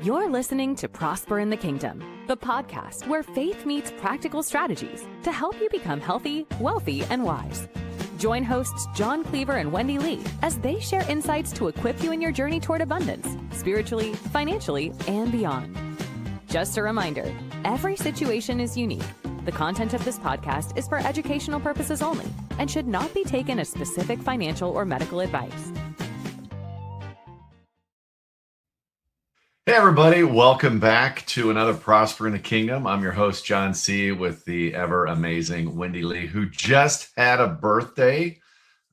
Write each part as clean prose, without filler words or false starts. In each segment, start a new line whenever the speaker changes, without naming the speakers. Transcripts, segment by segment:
You're listening to Prosper in the Kingdom, the podcast where faith meets practical strategies to help you become healthy, wealthy, and wise. Join hosts John Cleaver and Wendy Lee as they share insights to equip you in your journey toward abundance, spiritually, financially, and beyond. Just a reminder, every situation is unique. The content of this podcast is for educational purposes only and should not be taken as specific financial or medical advice.
Hey everybody, welcome back to another Prosper in the Kingdom. I'm your host, John C., with the ever amazing Wendy Lee, who just had a birthday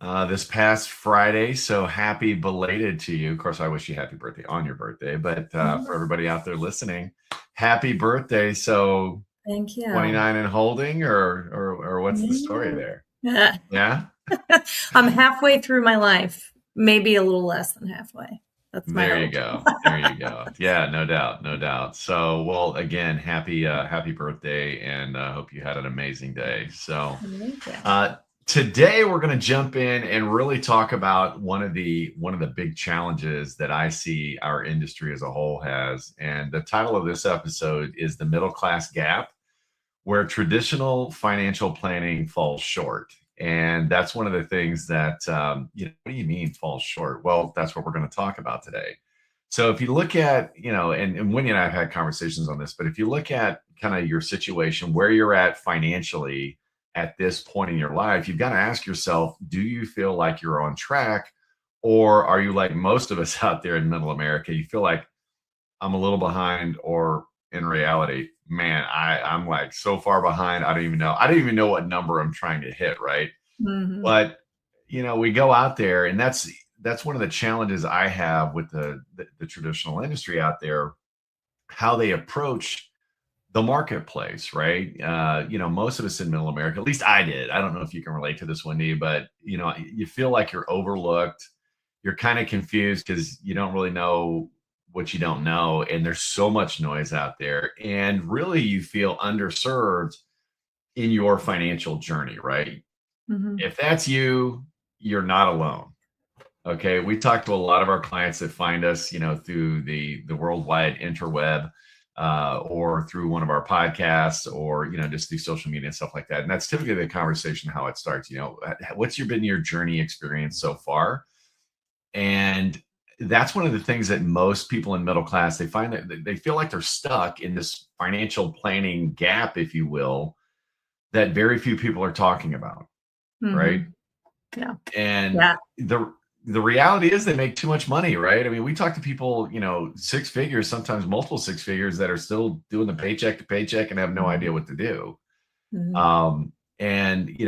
this past Friday. So happy belated to you. Of course, I wish you happy birthday on your birthday, but for everybody out there listening, happy birthday. So
thank you.
29 and holding, or what's the story there? Yeah.
I'm halfway through my life, maybe a little less than halfway. That's my
There you go. There you go. Yeah, no doubt. No doubt. So, well, again, happy birthday, and hope you had an amazing day. So today we're going to jump in and really talk about one of the big challenges that I see our industry as a whole has. And the title of this episode is The Middle Class Gap, where traditional financial planning falls short. And that's one of the things that, what do you mean falls short? Well, that's what we're going to talk about today. So if you look at, and Wendy and I have had conversations on this, but if you look at kind of your situation, where you're at financially at this point in your life, you've got to ask yourself, do you feel like you're on track? Or are you like most of us out there in middle America? You feel like I'm a little behind, or in reality, man, I'm like so far behind. I don't even know what number I'm trying to hit. Right. Mm-hmm. But, we go out there, and that's one of the challenges I have with the traditional industry out there, how they approach the marketplace. Right. Most of us in middle America, at least I did. I don't know if you can relate to this, Wendy, but, you feel like you're overlooked. You're kind of confused because you don't really know what you don't know. And there's so much noise out there. And really, you feel underserved in your financial journey, right? Mm-hmm. If that's you, you're not alone. Okay. We talk to a lot of our clients that find us, through the worldwide interweb, or through one of our podcasts, or, just through social media and stuff like that. And that's typically the conversation, how it starts. What's been your journey experience so far? And that's one of the things that most people in middle class, they find that they feel like they're stuck in this financial planning gap, if you will, that very few people are talking about. Mm-hmm. Right.
Yeah.
And the reality is they make too much money. Right. I mean, we talk to people, 6 figures, sometimes multiple 6 figures, that are still doing the paycheck to paycheck and have no idea what to do. Mm-hmm. And,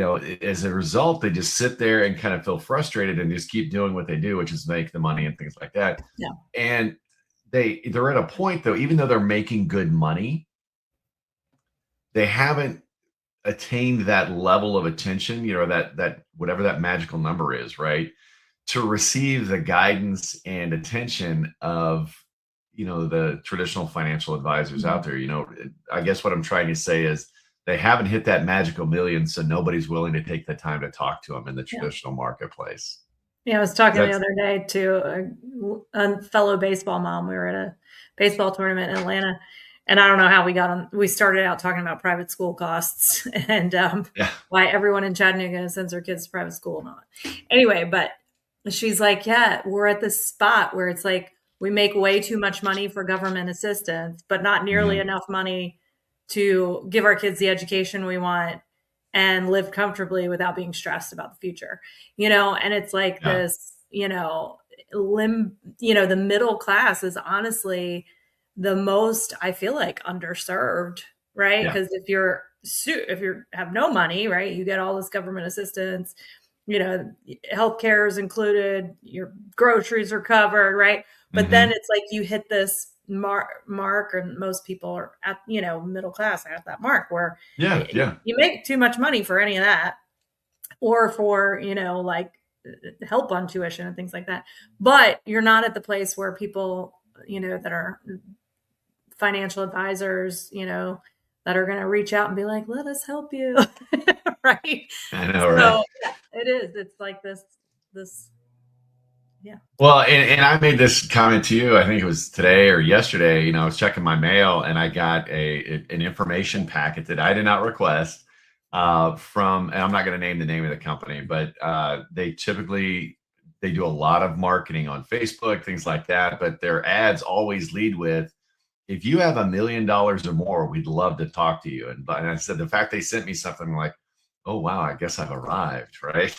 as a result, they just sit there and kind of feel frustrated and just keep doing what they do, which is make the money and things like that.
Yeah.
And they're at a point, though, even though they're making good money, they haven't attained that level of attention, that whatever that magical number is, right, to receive the guidance and attention of, the traditional financial advisors out there. I guess what I'm trying to say is, they haven't hit that magical million, so nobody's willing to take the time to talk to them in the traditional marketplace.
Yeah, I was talking the other day to a fellow baseball mom. We were at a baseball tournament in Atlanta, and I don't know how we got on. We started out talking about private school costs and why everyone in Chattanooga sends their kids to private school and all that. Anyway, but she's like, yeah, we're at this spot where it's like we make way too much money for government assistance, but not nearly enough money to give our kids the education we want and live comfortably without being stressed about the future, and it's like this, the middle class is honestly the most, I feel like, underserved, right? Because if you have no money, right, you get all this government assistance, healthcare is included, your groceries are covered, right? But then it's like you hit this mark, and most people are at, middle class at that mark where you make too much money for any of that, or for, like help on tuition and things like that. But you're not at the place where people, that are financial advisors, that are going to reach out and be like, let us help you. Right.
I know, right?
So it is, it's like this Yeah.
Well, and I made this comment to you, I think it was today or yesterday, I was checking my mail and I got an information packet that I did not request from, and I'm not going to name the name of the company, but they do a lot of marketing on Facebook, things like that, but their ads always lead with, if you have $1 million or more, we'd love to talk to you. And I said, the fact they sent me something like, oh, wow, I guess I've arrived, right?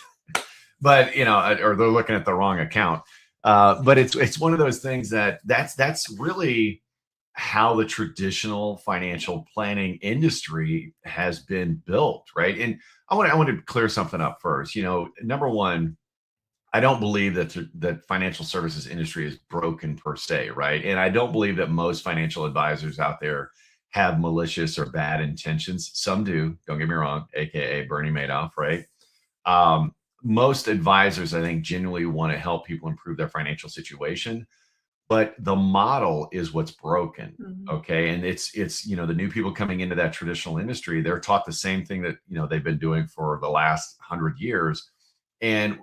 But, or they're looking at the wrong account. But it's one of those things that's really how the traditional financial planning industry has been built, right? And I want to clear something up first. Number one, I don't believe that financial services industry is broken per se, right? And I don't believe that most financial advisors out there have malicious or bad intentions. Some do, don't get me wrong, AKA Bernie Madoff, right? Most advisors, I think, genuinely want to help people improve their financial situation, but the model is what's broken. Okay. And it's, the new people coming into that traditional industry, they're taught the same thing that, they've been doing for the last 100 years. And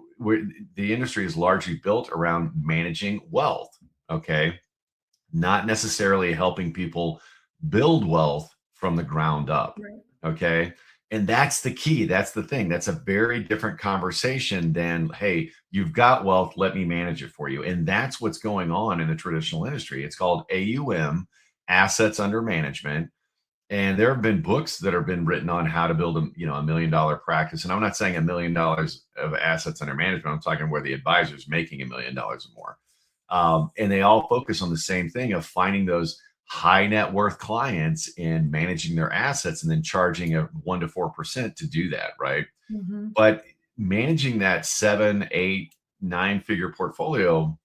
the industry is largely built around managing wealth. Okay. Not necessarily helping people build wealth from the ground up. Right. Okay. And that's the key. That's the thing. That's a very different conversation than, hey, you've got wealth, let me manage it for you. And that's what's going on in the traditional industry. It's called AUM, assets under management. And there have been books that have been written on how to build a $1 million practice. And I'm not saying $1 million of assets under management. I'm talking where the advisor is making $1 million or more. And they all focus on the same thing of finding those high net worth clients and managing their assets and then charging a 1 to 4% to do that. Right. Mm-hmm. But managing that 7, 8, 9-figure portfolio,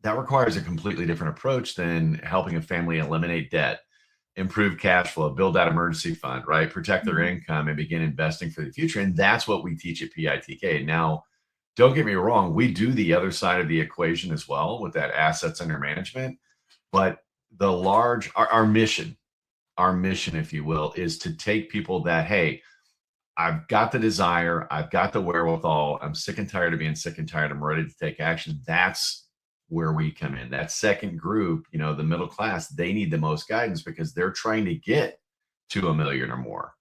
that requires a completely different approach than helping a family eliminate debt, improve cash flow, build that emergency fund, right? Protect their income and begin investing for the future. And that's what we teach at PITK. Now, don't get me wrong, we do the other side of the equation as well with that assets under management. But our mission, if you will, is to take people that, hey, I've got the desire, I've got the wherewithal, I'm sick and tired of being sick and tired, I'm ready to take action. That's where we come in. That second group, the middle class, they need the most guidance because they're trying to get to $1 million or more.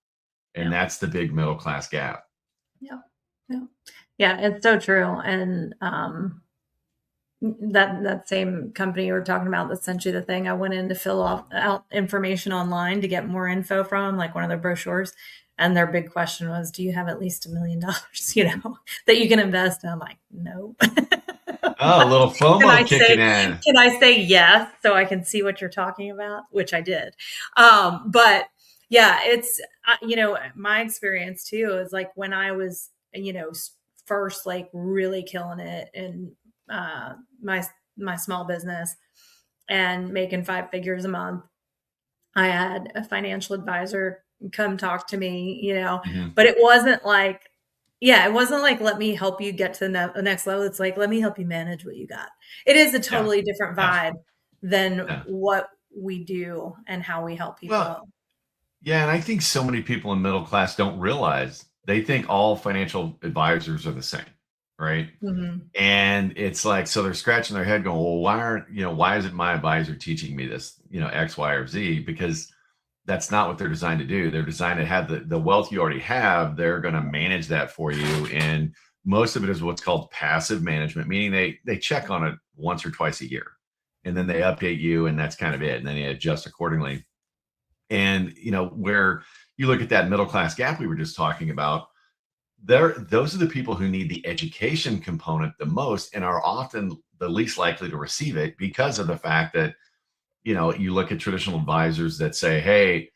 And that's the big middle class gap.
Yeah, it's so true. And that same company you were talking about that sent you the thing, I went in to fill out information online to get more info from, like one of their brochures. And their big question was, do you have at least $1 million, that you can invest? And I'm like, no.
Oh, a little FOMO kicking in.
Can I say yes so I can see what you're talking about? Which I did. But yeah, it's, my experience too is like when I was, first like really killing it in my small business and making 5 figures a month, I had a financial advisor come talk to me, but it wasn't like, let me help you get to the next level. It's like, let me help you manage what you got. It is a totally different vibe than what we do and how we help people.
Well, yeah. And I think so many people in middle class don't realize, they think all financial advisors are the same. Right. Mm-hmm. And it's like, so they're scratching their head going, well, why isn't my advisor teaching me this, X, Y, or Z? Because that's not what they're designed to do. They're designed to have the wealth you already have. They're going to manage that for you. And most of it is what's called passive management, meaning they check on it once or twice a year and then they update you and that's kind of it. And then they adjust accordingly. And, where you look at that middle class gap we were just talking about, those are the people who need the education component the most and are often the least likely to receive it because of the fact that, you look at traditional advisors that say, hey,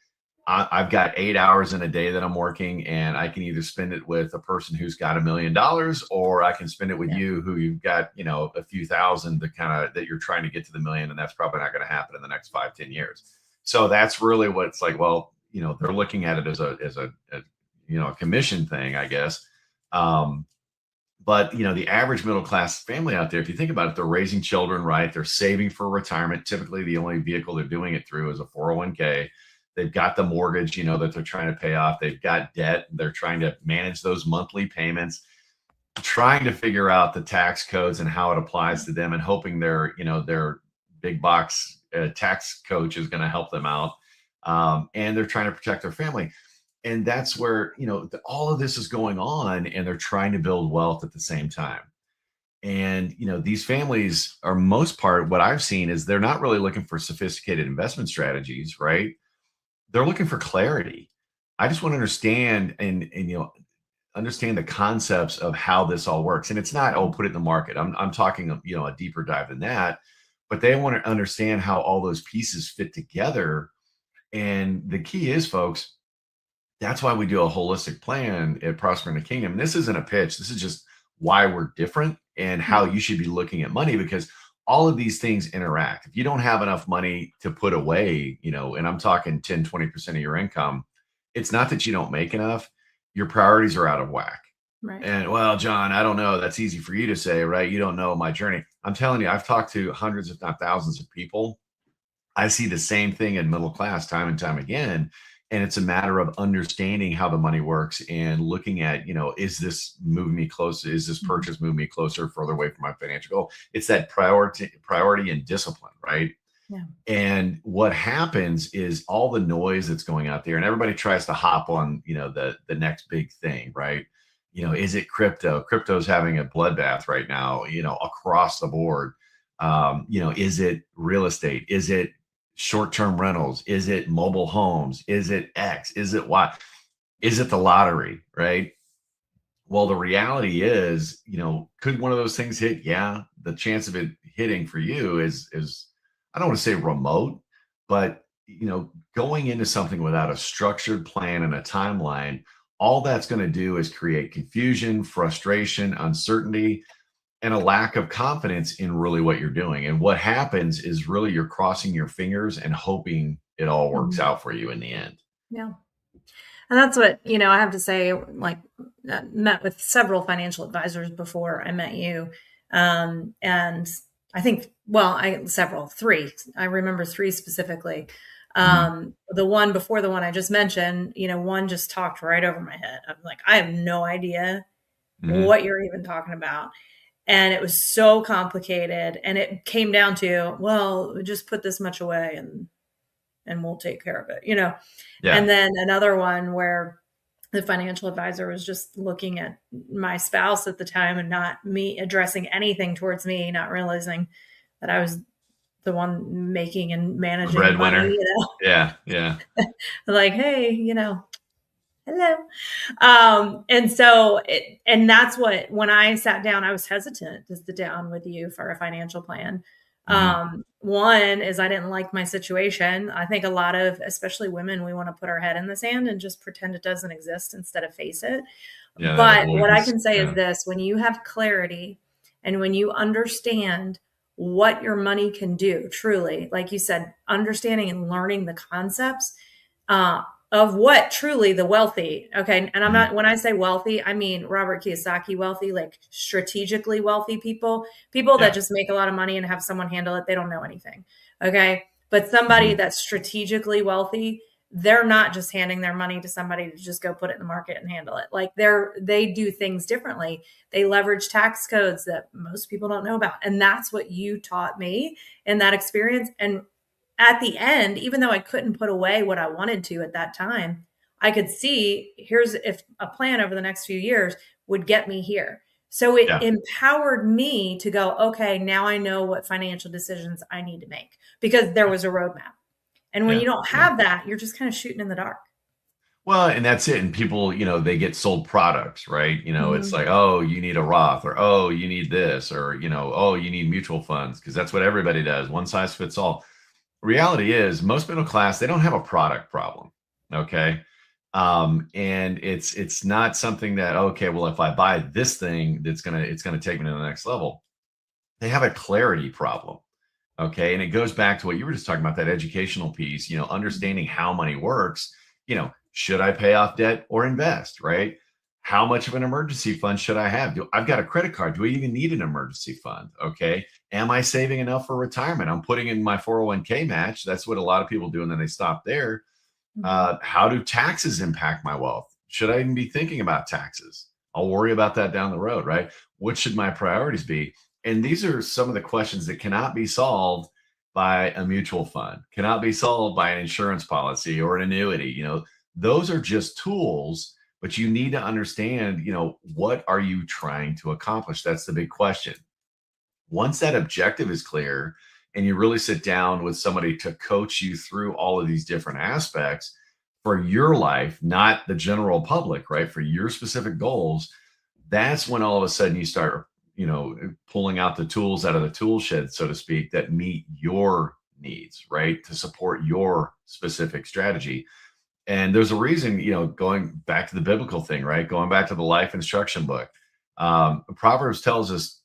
I've got 8 hours in a day that I'm working and I can either spend it with a person who's got $1 million or I can spend it with you who you've got, a few thousand that you're trying to get to the million. And that's probably not going to happen in the next 5-10 years. So that's really what it's like. Well, they're looking at it as a commission thing, I guess. But, the average middle class family out there, if you think about it, they're raising children, right? They're saving for retirement. Typically, the only vehicle they're doing it through is a 401k. They've got the mortgage, that they're trying to pay off. They've got debt. They're trying to manage those monthly payments. trying to figure out the tax codes and how it applies to them, and hoping their big box tax coach is going to help them out. And they're trying to protect their family. And that's where, all of this is going on, and they're trying to build wealth at the same time. And, these families are, most part, what I've seen is they're not really looking for sophisticated investment strategies, right? They're looking for clarity. I just want to understand and understand the concepts of how this all works. And it's not, oh, put it in the market. I'm talking, a deeper dive than that, but they want to understand how all those pieces fit together. And the key is, folks, that's why we do a holistic plan at Prosper in the Kingdom. And this isn't a pitch. This is just why we're different and how you should be looking at money, because all of these things interact. If you don't have enough money to put away, and I'm talking 10, 20% of your income, it's not that you don't make enough. Your priorities are out of whack.
Right.
And, well, John, I don't know. That's easy for you to say, right? You don't know my journey. I'm telling you, I've talked to hundreds, if not thousands of people. I see the same thing in middle class time and time again. And it's a matter of understanding how the money works and looking at, is this moving me closer? Is this purchase moving me closer, further away from my financial goal? It's that priority and discipline, right?
Yeah. And
what happens is all the noise that's going out there, and everybody tries to hop on, the next big thing, right? Is it crypto? Crypto's having a bloodbath right now, across the board. Is it real estate? Is it short-term rentals? Is it mobile homes? Is it X? Is it Y? Is it the lottery, right? Well, the reality is, could one of those things hit? Yeah. The chance of it hitting for you is I don't want to say remote, but, going into something without a structured plan and a timeline, all that's going to do is create confusion, frustration, uncertainty, and a lack of confidence in really what you're doing. And what happens is really you're crossing your fingers and hoping it all works out for you in the end.
Yeah. And that's what, I have to say, like, met with several financial advisors before I met you. And I think, three. I remember three specifically. The one before the one I just mentioned, one just talked right over my head. I'm like, I have no idea what you're even talking about. And it was so complicated. And it came down to, well, just put this much away and we'll take care of it, Yeah. And then another one where the financial advisor was just looking at my spouse at the time and not me addressing anything towards me, not realizing that I was the one making and managing
breadwinner.
Money,
Yeah. Yeah.
Like, hey, hello. And that's what, when I sat down, I was hesitant to sit down with you for a financial plan. One is I didn't like my situation. I think a lot of, especially women, we want to put our head in the sand and just pretend it doesn't exist instead of face it.
Yeah,
but what I can say is this: when you have clarity and when you understand what your money can do, truly, like you said, understanding and learning the concepts, of what truly the wealthy. Okay. And I'm not, when I say wealthy, I mean Robert Kiyosaki wealthy, like strategically wealthy people that just make a lot of money and have someone handle it. They don't know anything. Okay. But somebody that's strategically wealthy, they're not just handing their money to somebody to just go put it in the market and handle it. Like they do things differently. They leverage tax codes that most people don't know about. And that's what you taught me in that experience. And at the end, even though I couldn't put away what I wanted to at that time, I could see here's if a plan over the next few years would get me here. So it empowered me to go, okay, now I know what financial decisions I need to make because there was a roadmap. And when you don't have that, you're just kind of shooting in the dark.
Well, and that's it. And people, they get sold products, right? It's like, oh, you need a Roth, or, oh, you need this, or, oh, you need mutual funds, because that's what everybody does. One size fits all. Reality is most middle class, they don't have a product problem. Okay. And it's not something that, okay, well, if I buy this thing, it's going to take me to the next level. They have a clarity problem. Okay. And it goes back to what you were just talking about, that educational piece, understanding how money works. Should I pay off debt or invest? Right. How much of an emergency fund should I have? I've got a credit card. Do I even need an emergency fund? Okay. Am I saving enough for retirement? I'm putting in my 401k match. That's what a lot of people do. And then they stop there. How do taxes impact my wealth? Should I even be thinking about taxes? I'll worry about that down the road, right? What should my priorities be? And these are some of the questions that cannot be solved by a mutual fund, cannot be solved by an insurance policy or an annuity. Those are just tools, but you need to understand, what are you trying to accomplish? That's the big question. Once that objective is clear and you really sit down with somebody to coach you through all of these different aspects for your life, not the general public, right? For your specific goals, that's when all of a sudden you start, pulling out the tools out of the tool shed, so to speak, that meet your needs, right? To support your specific strategy. And there's a reason, going back to the biblical thing, right? Going back to the life instruction book. Proverbs tells us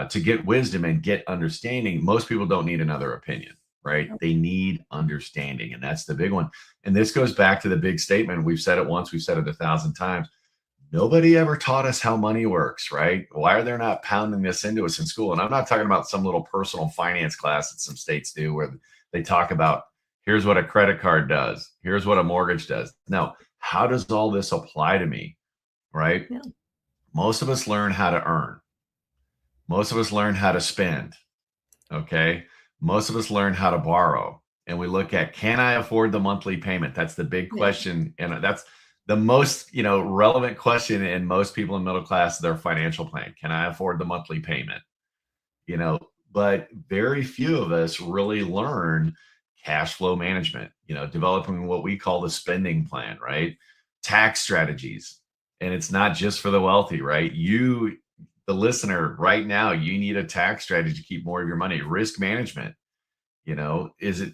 to get wisdom and get understanding. Most people don't need another opinion, right? They need understanding. And that's the big one. And this goes back to the big statement. We've said it once, we've said it 1,000 times. Nobody ever taught us how money works, right? Why are they not pounding this into us in school? And I'm not talking about some little personal finance class that some states do where they talk about, here's what a credit card does, here's what a mortgage does. No, how does all this apply to me, right? Yeah. Most of us learn how to earn. Most of us learn how to spend, okay? Most of us learn how to borrow. And we look at, can I afford the monthly payment? That's the big question. And that's the most, relevant question in most people in middle class, their financial plan. Can I afford the monthly payment? But very few of us really learn cash flow management, developing what we call the spending plan, right? Tax strategies. And it's not just for the wealthy, right? You, the listener right now, you need a tax strategy to keep more of your money. Risk management, is it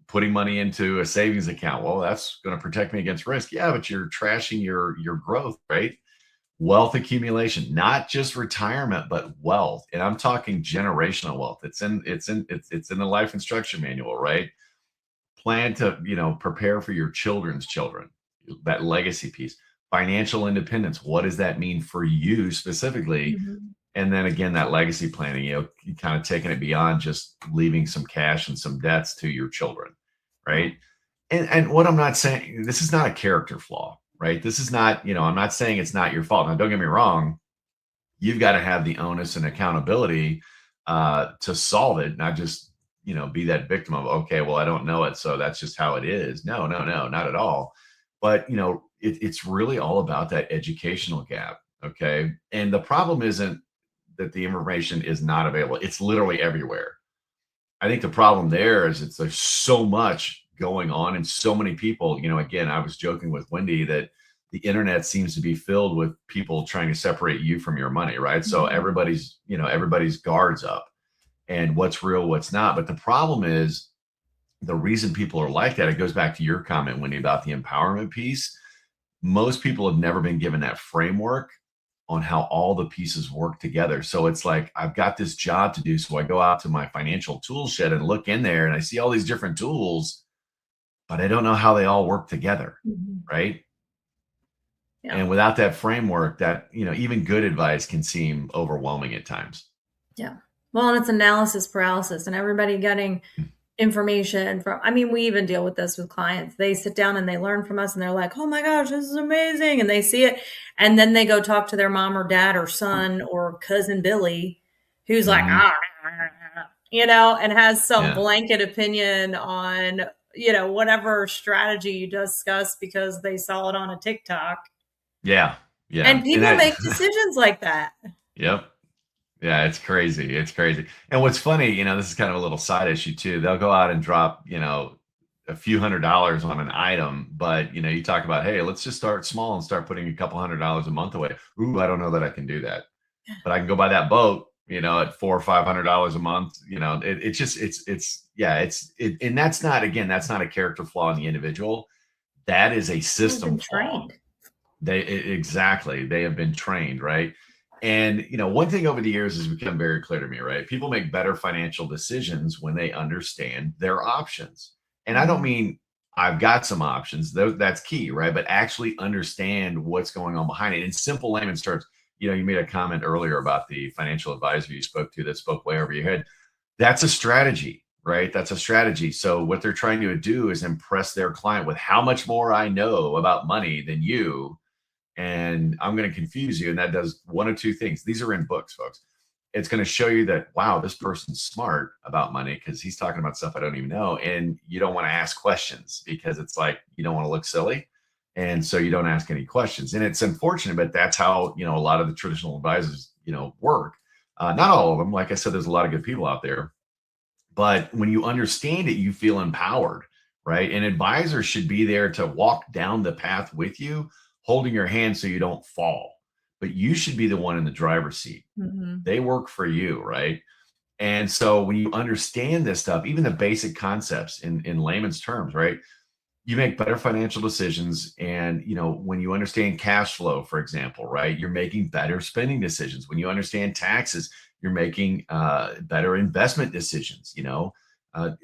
putting money into a savings account? Well, that's going to protect me against risk. Yeah, but you're trashing your growth, right? Wealth accumulation, not just retirement, but wealth. And I'm talking generational wealth. It's in the life instruction manual, right? Plan to, prepare for your children's children, that legacy piece. Financial independence. What does that mean for you specifically? Mm-hmm. And then again, that legacy planning, you kind of taking it beyond just leaving some cash and some debts to your children, right? And what I'm not saying, this is not a character flaw, right? This is not, I'm not saying it's not your fault. Now, don't get me wrong. You've got to have the onus and accountability to solve it, not just, be that victim of, okay, well, I don't know it, so that's just how it is. No, not at all. But, it's really all about that educational gap, okay? And the problem isn't that the information is not available. It's literally everywhere. I think the problem there is there's so much going on and so many people, again, I was joking with Wendy that the internet seems to be filled with people trying to separate you from your money, right? Mm-hmm. So everybody's guards up and what's real, what's not. But the problem is the reason people are like that, it goes back to your comment, Wendy, about the empowerment piece. Most people have never been given that framework on how all the pieces work together. So it's like, I've got this job to do. So I go out to my financial tool shed and look in there and I see all these different tools, but I don't know how they all work together. Mm-hmm. Right. Yeah. And without that framework, that, even good advice can seem overwhelming at times.
Yeah. Well, and it's analysis paralysis and everybody getting information from, we even deal with this with clients. They sit down and they learn from us and they're like, oh my gosh, this is amazing. And they see it. And then they go talk to their mom or dad or son or cousin Billy, who's like, and has some blanket opinion on, whatever strategy you discuss because they saw it on a TikTok.
Yeah. Yeah.
And people make decisions like that.
Yep. Yeah, it's crazy. It's crazy. And what's funny, this is kind of a little side issue too. They'll go out and drop, a few $100s on an item, but you talk about, hey, let's just start small and start putting a couple $100s a month away. Ooh, I don't know that I can do that, but I can go buy that boat, at $400 or $500 a month. And that's not a character flaw in the individual. That is a system flaw. Exactly. They have been trained, right? And, one thing over the years has become very clear to me, right? People make better financial decisions when they understand their options. And I don't mean I've got some options, that's key, right? But actually understand what's going on behind it. In simple layman's terms, you made a comment earlier about the financial advisor you spoke to that spoke way over your head. That's a strategy, right? That's a strategy. So what they're trying to do is impress their client with how much more I know about money than you. and I'm going to confuse you. And that does one of two things. These are in books, folks. It's going to show you that, wow, this person's smart about money because he's talking about stuff I don't even know. And you don't want to ask questions because it's like, you don't want to look silly. And so you don't ask any questions. And it's unfortunate, but that's how, a lot of the traditional advisors, work. Not all of them. Like I said, there's a lot of good people out there. But when you understand it, you feel empowered, right? An advisor should be there to walk down the path with you, holding your hand so you don't fall. But you should be the one in the driver's seat. Mm-hmm. They work for you, right? And so when you understand this stuff, even the basic concepts in layman's terms, right? You make better financial decisions. And, when you understand cash flow, for example, right? You're making better spending decisions. When you understand taxes, you're making better investment decisions,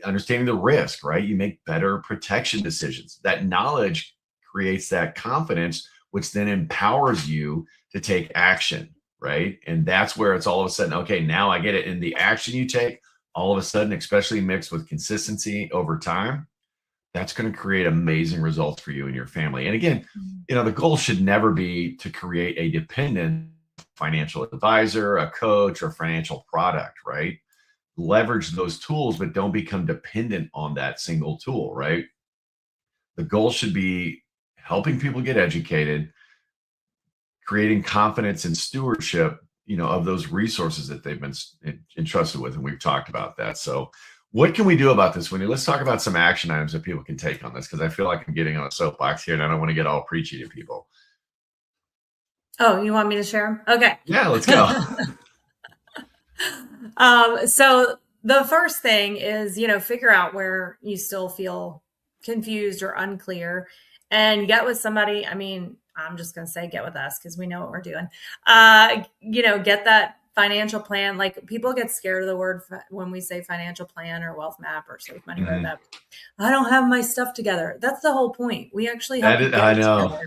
understanding the risk, right? You make better protection decisions. That knowledge creates that confidence, which then empowers you to take action, right? And that's where it's all of a sudden, okay, now I get it. And the action you take, all of a sudden, especially mixed with consistency over time, that's going to create amazing results for you and your family. And again, the goal should never be to create a dependent financial advisor, a coach, or financial product, right? Leverage those tools, but don't become dependent on that single tool, right? The goal should be helping people get educated, creating confidence and stewardship, of those resources that they've been entrusted with. And we've talked about that. So what can we do about this, Wendy? Let's talk about some action items that people can take on this, because I feel like I'm getting on a soapbox here and I don't want to get all preachy to people.
Oh, you want me to share them? Okay.
Yeah, let's go.
So the first thing is, figure out where you still feel confused or unclear and get with somebody. I mean, I'm just going to say get with us because we know what we're doing. Get that financial plan. Like, people get scared of the word when we say financial plan or wealth map or save money roadmap. I don't have my stuff together. That's the whole point. We actually have to get it together.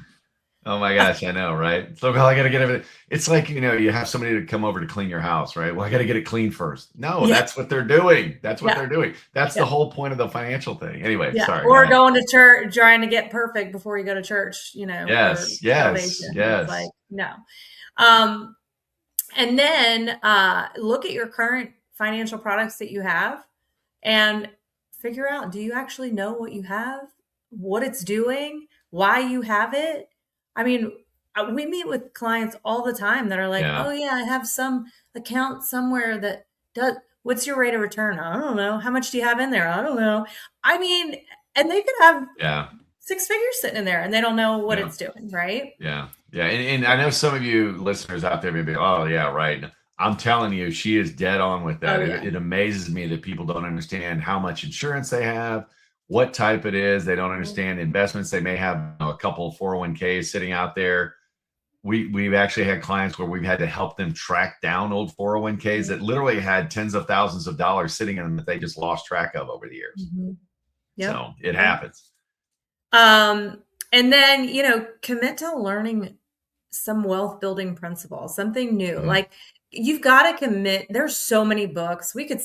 Oh my gosh, I know, right? So I got to get everything. It's like, you have somebody to come over to clean your house, right? Well, I got to get it clean first. No, that's what they're doing. That's what they're doing. That's the whole point of the financial thing. Anyway, sorry.
Or going to church, trying to get perfect before you go to church,
Yes.
Like, no. And then look at your current financial products that you have and figure out, do you actually know what you have, what it's doing, why you have it? I mean, we meet with clients all the time that are like, oh yeah, I have some account somewhere that does, what's your rate of return? I don't know. How much do you have in there? I don't know. I mean, and they could have 6 figures sitting in there and they don't know what it's doing, right?
Yeah. Yeah. And I know some of you listeners out there may be, oh yeah, right. I'm telling you, she is dead on with that. It amazes me that people don't understand how much insurance they have, what type it is. They don't understand investments. They may have a couple of 401ks sitting out there. We've actually had clients where we've had to help them track down old 401ks that literally had tens of thousands of dollars sitting in them that they just lost track of over the years. So it happens.
And then, commit to learning some wealth building principles, something new. Like, you've got to commit. There's so many books. We could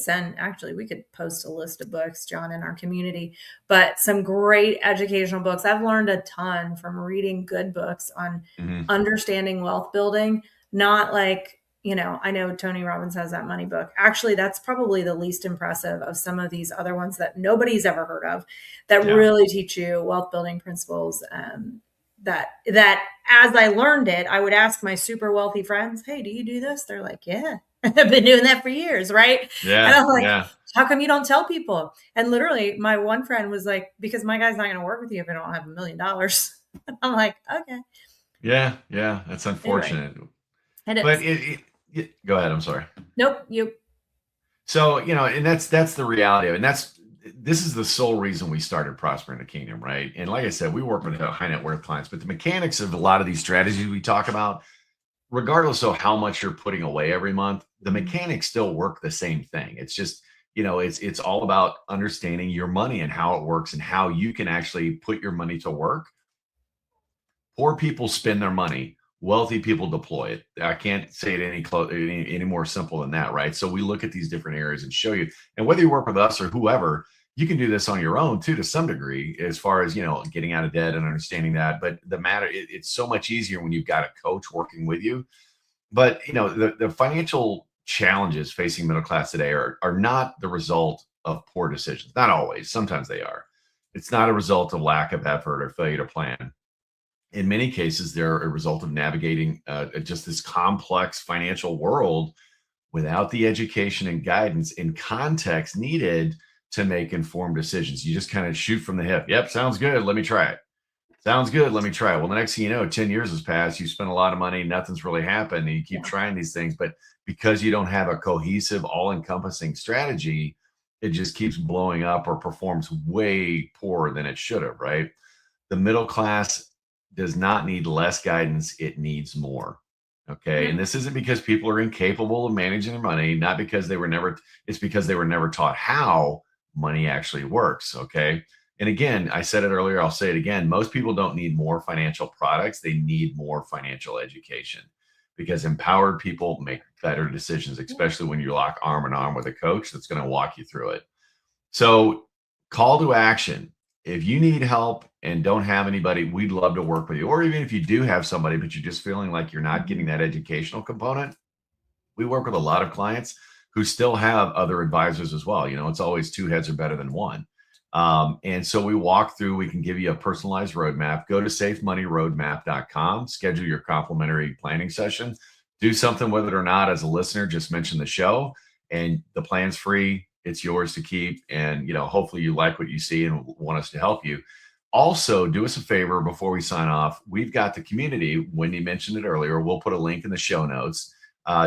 post a list of books, John, in our community, but some great educational books. I've learned a ton from reading good books on understanding wealth building, not like, I know Tony Robbins has that money book. Actually, that's probably the least impressive of some of these other ones that nobody's ever heard of that really teach you wealth building principles. That as I learned it, I would ask my super wealthy friends, hey, do you do this? They're like, yeah, I've been doing that for years. Right.
Yeah.
And I'm like, how come you don't tell people? And literally my one friend was like, because my guy's not going to work with you if I don't have $1 million. I'm like, okay.
Yeah. Yeah. That's unfortunate. Anyway. But go ahead. I'm sorry.
Nope.
So, and that's the reality of it. And this is the sole reason we started Prosper in the Kingdom, right? And like I said, we work with high net worth clients, but the mechanics of a lot of these strategies we talk about, regardless of how much you're putting away every month, the mechanics still work the same thing. It's just, it's all about understanding your money and how it works and how you can actually put your money to work. Poor people spend their money. Wealthy people deploy it. I can't say it any more simple than that, right? So we look at these different areas and show you, and whether you work with us or whoever, you can do this on your own too, to some degree, as far as, getting out of debt and understanding that. But it's so much easier when you've got a coach working with you. But, the financial challenges facing middle class today are not the result of poor decisions. Not always. Sometimes they are. It's not a result of lack of effort or failure to plan. In many cases, they're a result of navigating just this complex financial world without the education and guidance and context needed to make informed decisions. You just kind of shoot from the hip. Yep, sounds good. Let me try it. Sounds good. Let me try it. Well, the next thing you know, 10 years has passed. You spent a lot of money. Nothing's really happened. And you keep trying these things. But because you don't have a cohesive, all-encompassing strategy, it just keeps blowing up or performs way poorer than it should have, right? The middle class does not need less guidance. It needs more. Okay. And this isn't because people are incapable of managing their money, not because it's because they were never taught how money actually works. Okay. And again, I said it earlier, I'll say it again. Most people don't need more financial products. They need more financial education, because empowered people make better decisions, especially when you lock arm in arm with a coach that's going to walk you through it. So, call to action. If you need help and don't have anybody, we'd love to work with you. Or even if you do have somebody, but you're just feeling like you're not getting that educational component, we work with a lot of clients who still have other advisors as well. It's always two heads are better than one. And so we can give you a personalized roadmap. Go to safemoneyroadmap.com, schedule your complimentary planning session, do something with it or not. As a listener, just mention the show, and the plan's free. It's yours to keep. And, hopefully you like what you see and want us to help you. Also, do us a favor before we sign off. We've got the community. Wendy mentioned it earlier. We'll put a link in the show notes.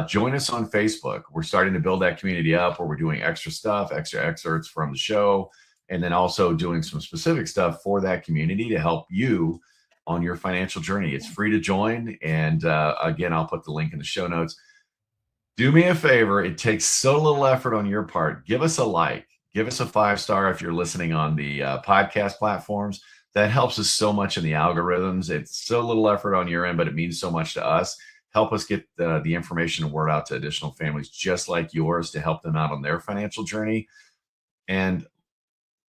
Join us on Facebook. We're starting to build that community up, where we're doing extra stuff, extra excerpts from the show, and then also doing some specific stuff for that community to help you on your financial journey. It's free to join. And again, I'll put the link in the show notes. Do me a favor. It takes so little effort on your part. Give us a like. Give us a 5-star if you're listening on the podcast platforms. That helps us so much in the algorithms. It's so little effort on your end, but it means so much to us. Help us get the information and word out to additional families just like yours, to help them out on their financial journey. And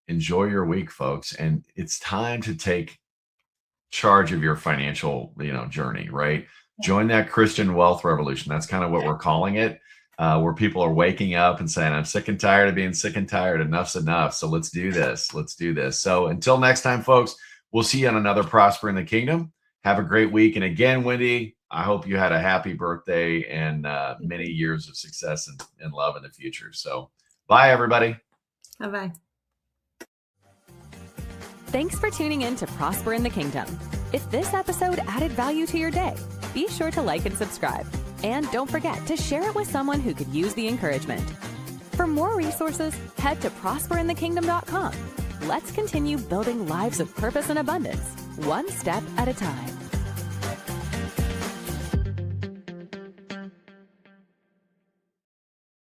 enjoy your week, folks. And it's time to take charge of your financial, journey, right? Join that Christian wealth revolution. That's kind of what we're calling it, where people are waking up and saying, I'm sick and tired of being sick and tired. Enough's enough. So let's do this. Let's do this. So until next time, folks, we'll see you on another Prosper in the Kingdom. Have a great week. And again, Wendy, I hope you had a happy birthday and many years of success and love in the future. So bye, everybody.
Bye-bye.
Thanks for tuning in to Prosper in the Kingdom. If this episode added value to your day, be sure to like and subscribe. And don't forget to share it with someone who could use the encouragement. For more resources, head to prosperinthekingdom.com. Let's continue building lives of purpose and abundance, one step at a time.